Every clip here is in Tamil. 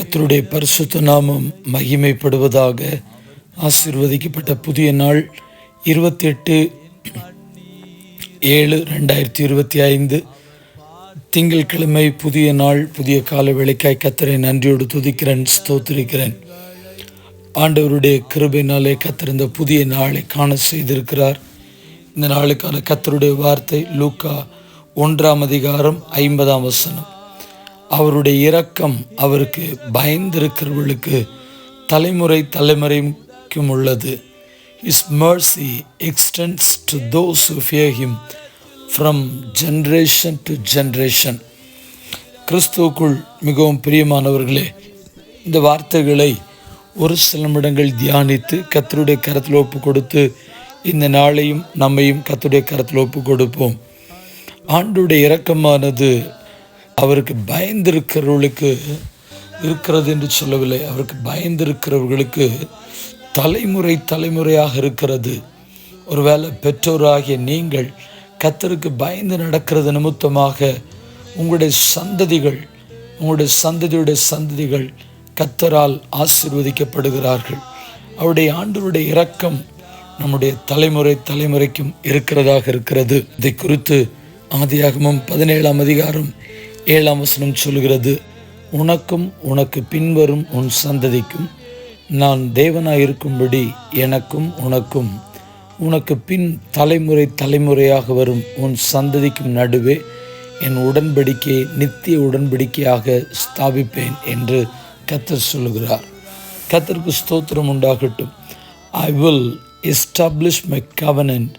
கர்த்தருடைய பரிசுத்த நாமம் மகிமைப்படுவதாக. ஆசீர்வதிக்கப்பட்ட புதிய நாள் 28/7/2025 திங்கட்கிழமை. புதிய நாள், புதிய கால வேளைக்காய் கர்த்தரை நன்றியோடு துதிக்கிறேன், ஸ்தோத்திரிக்கிறேன். ஆண்டவருடைய கிருபையினாலே கர்த்தர் இந்த புதிய நாளை காண செய்திருக்கிறார். இந்த நாளுக்கான கர்த்தருடைய வார்த்தை லூக்கா 1:50. அவருடைய இரக்கம் அவருக்கு பயந்திருக்கிறவர்களுக்கு தலைமுறை தலைமுறைக்கும் உள்ளது. His mercy extends to those who fear him from generation to generation. கிறிஸ்துவுக்குள் மிகவும் பிரியமானவர்களே, இந்த வார்த்தைகளை ஒரு சில நிமிடங்கள் தியானித்து கர்த்தருடைய கரத்தில் ஒப்பு கொடுத்து இந்த நாளையும் நம்மையும் கர்த்தருடைய கரத்தில் ஒப்பு கொடுப்போம். ஆண்டவருடைய இரக்கமானது அவருக்கு பயந்திருக்கிறவர்களுக்கு இருக்கிறது என்று சொல்லவில்லை, அவருக்கு பயந்திருக்கிறவர்களுக்கு தலைமுறை தலைமுறையாக இருக்கிறது. ஒருவேளை பெற்றோராகிய நீங்கள் கர்த்தருக்கு பயந்து நடக்கிறது நிமித்தமாக உங்களுடைய சந்ததியுடைய சந்ததிகள் கர்த்தரால் ஆசீர்வதிக்கப்படுகிறார்கள். அவருடைய ஆண்டவருடைய இரக்கம் நம்முடைய தலைமுறை தலைமுறைக்கும் இருக்கிறதாக இருக்கிறது. இதை குறித்து ஆதியாகமம் 17:7 சொல்கிறது, உனக்கும் உனக்கு பின்வரும் உன் சந்ததிக்கும் நான் தேவனாயிருக்கும்படி எனக்கும் உனக்கும் உனக்கு பின் தலைமுறை தலைமுறையாக வரும் உன் சந்ததிக்கும் நடுவே என் உடன்படிக்கையை நித்திய உடன்படிக்கையாக ஸ்தாபிப்பேன் என்று கர்த்தர் சொல்லுகிறார். கர்த்தருக்கு ஸ்தோத்திரம் உண்டாகட்டும். I will establish my covenant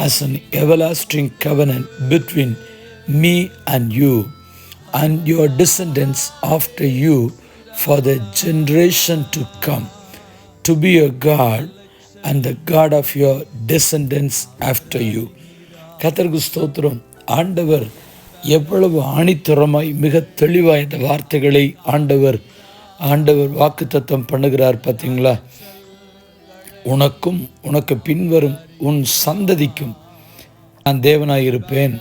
as an everlasting covenant between me and you and your descendants after you for the generation to come, to be your God and the God of your descendants after you. கர்த்தருக்கு ஸ்தோத்திரம். ஆண்டவர் எவ்வளவு ஆணித்தரமாய் மிக தெளிவாய் இந்த வார்த்தைகளை ஆண்டவர் வாக்குத்தத்தம் பண்ணுகிறார் பார்த்தீங்களா? உனக்கும் உனக்கு பின்வரும் உன் சந்ததிக்கும் நான் தேவனாயிருப்பேன்.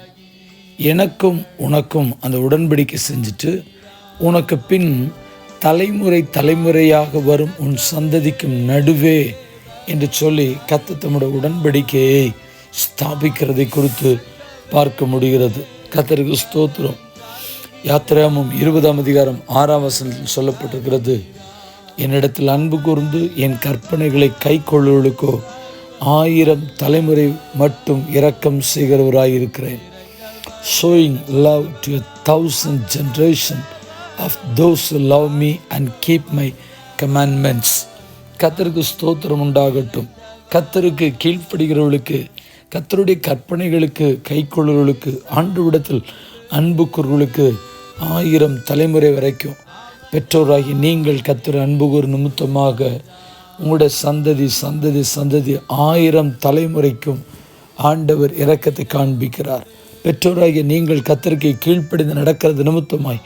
எனக்கும் உனக்கும் அந்த உடன்படிக்கை செஞ்சுட்டு உனக்கு பின் தலைமுறை தலைமுறையாக வரும் உன் சந்ததிக்கும் நடுவே என்று சொல்லி கர்த்தர் தம்முடைய உடன்படிக்கையை ஸ்தாபிக்கிறதை குறித்து பார்க்க முடிகிறது. கர்த்தருக்கு ஸ்தோத்திரம். யாத்திராகமம் 20:6 சொல்லப்பட்டிருக்கிறது, என்னிடத்தில் அன்பு கூர்ந்து என் கற்பனைகளை கை கொள்ளுவர்களுக்கோ 1000 தலைமுறை மட்டும் இரக்கம் செய்கிறவராயிருக்கிறேன். Showing love to 1,000 generation of those who love me and keep my commandments. கர்த்தருக்கு ஸ்தோத்திரம் உண்டாகட்டும். கர்த்தருக்கு கீழ்ப்படுகிறவர்களுக்கு, கர்த்தருடைய கற்பனைகளுக்கு கை கொள்ளுவர்களுக்கு, ஆண்டவரிடத்தில் அன்பு கூறுவர்களுக்கு 1000 தலைமுறை வரைக்கும் பெற்றோராகி நீங்கள் கர்த்தரை அன்பு கூறு நிமித்தமாக உங்களுடைய சந்ததி 1000 தலைமுறைக்கும் ஆண்டவர் இரக்கத்தை காண்பிக்கிறார். பெற்றோராகிய நீங்கள் கர்த்தருக்கு கீழ்ப்படிந்து நடக்கிறது நிமித்தமாய்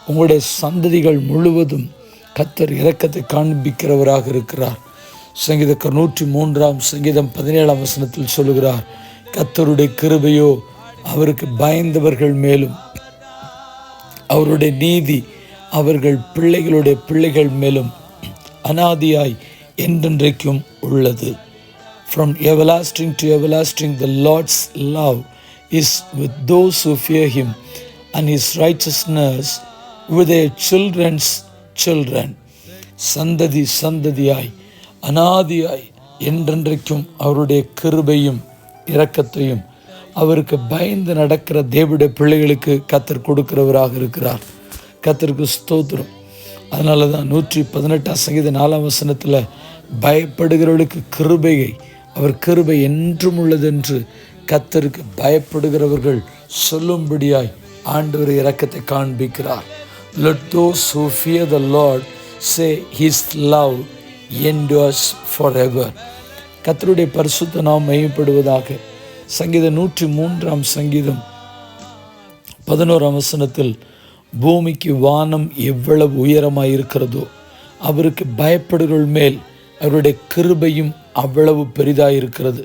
உங்களுடைய சந்ததிகள் முழுவதும் கர்த்தர் இரக்கத்தை காண்பிக்கிறவராக இருக்கிறார். சங்கீதக்காரர் 103:17 சொல்லுகிறார், கர்த்தருடைய கிருபையோ அவருக்கு பயந்தவர்கள் மேலும் அவருடைய நீதி அவர்கள் பிள்ளைகளுடைய பிள்ளைகள் மேலும் அனாதியாய் என்றென்றைக்கும் உள்ளது. From everlasting to everlasting the Lord's love is with those who fear him and his righteousness with their children's children. சந்ததி சந்ததியாய் அனாதியாய் என்றென்றைக்கும் அவருடைய கிருபையும் இரக்கத்தையும் அவருக்கு பயந்து நடக்கிற தேவனுடைய பிள்ளைகளுக்கு கர்த்தர் கொடுக்கிறவராக இருக்கிறார். கர்த்தருக்கு ஸ்தோத்திரம். அதனால தான் 118:4 பயப்படுகிறவர்களுக்கு கிருபையை அவர் கிருபை என்றும் உள்ளது என்று கர்த்தருக்கு பயப்படுகிறவர்கள் சொல்லும்படியாய் ஆண்டவர் இரக்கத்தை காண்பிக்கிறார். Let those who fear the Lord say his love endures forever. கர்த்தருடைய பரிசுத்த நாமம் மகிமைப்படுவதாக. சங்கீதம் 103:11 பூமிக்கு வானம் எவ்வளவு உயரமாயிருக்கிறதோ அவருக்கு பயப்படுகள் மேல் அவருடைய கிருபையும் அவ்வளவு பெரிதாயிருக்கிறது.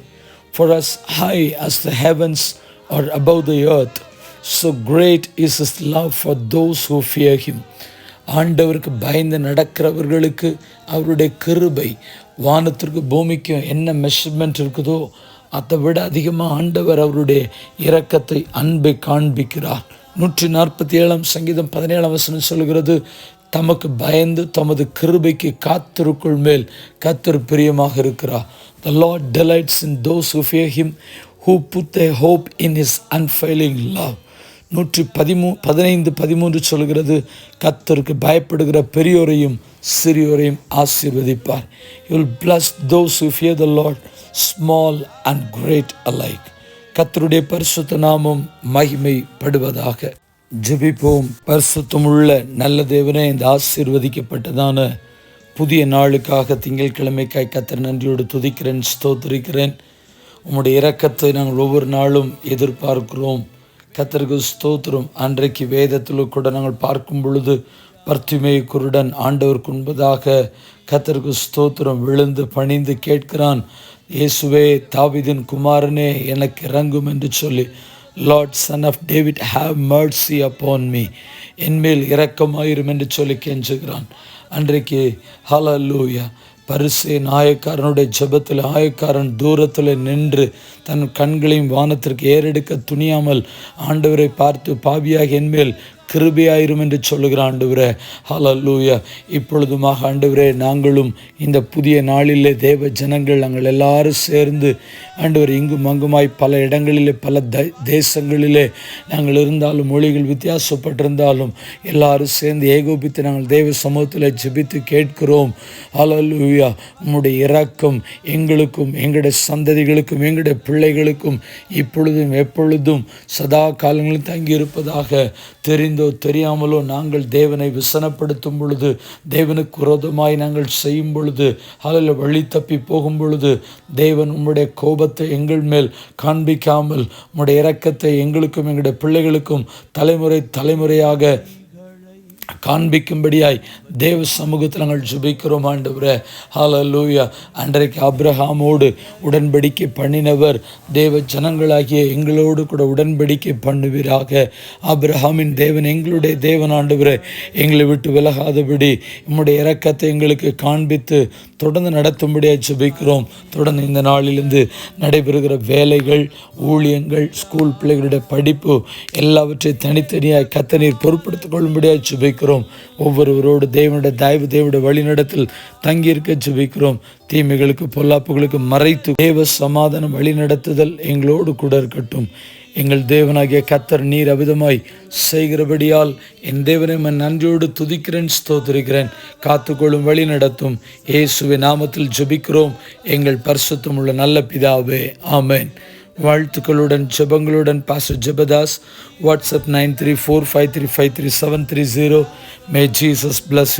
For as high as the heavens are above the earth, so great is his love for those who fear him. ஆண்டவருக்கு பயந்து நடக்கிறவர்களுக்கு அவருடைய கிருபை வானத்திற்கு பூமிக்கும் என்ன மெஷர்மெண்ட் இருக்குதோ அதை விட அதிகமாக ஆண்டவர் அவருடைய இரக்கத்தை அன்பை காண்பிக்கிறார். 147 சங்கீதம் 17 சொல்கிறது, தமக்கு பயந்து தமது கிருபைக்கு காத்திருக்குள் மேல் கர்த்தர் பிரியமாக இருக்கிறார். The Lord delights in those who fear him, who put their hope in his unfailing love. 115:13 சொல்கிறது, கர்த்தருக்கு பயப்படுகிற பெரியோரையும் சிறியோரையும் ஆசீர்வதிப்பார். He will bless those who fear the Lord, small and great alike. கர்த்தருடைய பரிசுத்த நாமம் மகிமைப்படுவதாக. ஜெபிப்போம். பரிசுத்தமுள்ள நல்ல தேவனே, இந்த ஆசீர்வதிக்கப்பட்டதான புதிய நாளுக்காக திங்கட்கிழமைக்காய் கர்த்தர் நன்றியோடு துதிக்கிறேன், ஸ்தோத்திரிக்கிறேன். உம்முடைய இரக்கத்தை நாங்கள் ஒவ்வொரு நாளும் எதிர்பார்க்கிறோம். கர்த்தருக்கு ஸ்தோத்திரம். அன்றைக்கு வேதத்தில் கூட நாங்கள் பார்க்கும் பொழுது பர்த்திமேயு குருடன் ஆண்டவருக்கு முன்பதாக கர்த்தருக்கு ஸ்தோத்திரம் விழுந்து பணிந்து கேட்கிறான், இயேசுவே தாவீதின் குமாரனே எனக்கு இறங்கும் என்று சொல்லி, Lord son of David have mercy upon me, என்மேல் இரக்கமாயிரும் என்று சொல்லி கெஞ்சுகிறான். அன்றைக்கு ஹல்லேலூயா, பரிசே நாயக்காரனுடைய ஜெபத்தில் ஆயக்காரன் தூரத்தில் நின்று தன் கண்களையும் வானத்திற்கு ஏறெடுக்க துணியாமல் ஆண்டவரை பார்த்து, பாவியாக என்மேல் கிருபையாயிரும் என்று சொல்லுகிற ஆண்டவரே, ஹல்லேலூயா. இப்பொழுதுமாக ஆண்டவரே, நாங்களும் இந்த புதிய நாளிலே தேவ ஜனங்கள் நாங்கள் எல்லாரும் சேர்ந்து ஆண்டவர் இங்கும் அங்குமாய் பல இடங்களிலே பல தேசங்களிலே நாங்கள் இருந்தாலும், மொழிகள் வித்தியாசப்பட்டிருந்தாலும் எல்லாரும் சேர்ந்து ஏகோபித்து நாங்கள் தேவ சமூகத்தில் ஜெபித்து கேட்கிறோம். ஹல்லேலூயா. உம்முடைய இரக்கம் எங்களுக்கும் எங்களுடைய சந்ததிகளுக்கும் எங்களுடைய பிள்ளைகளுக்கும் இப்பொழுதும் எப்பொழுதும் சதா காலங்களில் தங்கியிருப்பதாக. தெரிந்தோ தெரியாமலோ நாங்கள் தேவனை விசனப்படுத்தும் பொழுது, தேவனுக்கு விரோதமாய் நாங்கள் செய்யும் பொழுது, அதில் வழி தப்பி போகும் பொழுது, தேவன் உம்முடைய கோபத்தை எங்கள் மேல் காண்பிக்காமல் உம்முடைய இரக்கத்தை எங்களுக்கும் எங்களுடைய பிள்ளைகளுக்கும் தலைமுறையாக காண்பிக்கும்படியாய் தேவ சமூகத்தில் நாங்கள் ஜெபிக்கிறோம் ஆண்டவரே. ஹல்லேலூயா. அன்றைக்கு ஆபிரகாமோடு உடன்படிக்கை பண்ணினவர் தேவ ஜனங்களாகிய எங்களோடு கூட உடன்படிக்கை பண்ணுவீராக. ஆபிரகாமின் தேவன் எங்களுடைய தேவன் ஆண்டவரே, எங்களை விட்டு விலகாதபடி உம்முடைய இரக்கத்தை எங்களுக்கு காண்பித்து தொடர்ந்து நடத்தும்படியாக ஜெபிக்கிறோம். தொடர்ந்து இந்த நாளிலிருந்து நடைபெறுகிற வேலைகள், ஊழியங்கள், ஸ்கூல் பிள்ளைகளுடைய படிப்பு எல்லாவற்றையும் தனித்தனியாக கர்த்தர் பொறுப்படுத்திக் கொள்ளும்படியாக ஜெபிக்கிறோம். ஒவ்வொருவரோடு தேவனுடைய தயவு, தேவனுடைய வழிநடத்தில் தங்கியிருக்க ஜெபிக்கிறோம். தீமைகளுக்கு பொல்லாப்புகளுக்கு மறைத்து தேவ சமாதானம் வழிநடத்துதல் எங்களோடு கூட இருக்கட்டும். எங்கள் தேவனாகிய கர்த்தர் நீர் அவிதமாய் செய்கிறபடியால் என் தேவனை நன்றியோடு துதிக்கிறேன், ஸ்தோத்திரிக்கிறேன். காத்துக்கொள்ளும் வழி நடத்தும் இயேசுவின் நாமத்தில் ஜெபிக்கிறோம் எங்கள் பரிசுத்தம் உள்ள நல்ல பிதாவே, ஆமென். வாழ்த்துக்களுடன் ஜெபங்களுடன் pastor Jebadas. WhatsApp 9345353730. May Jesus bless you.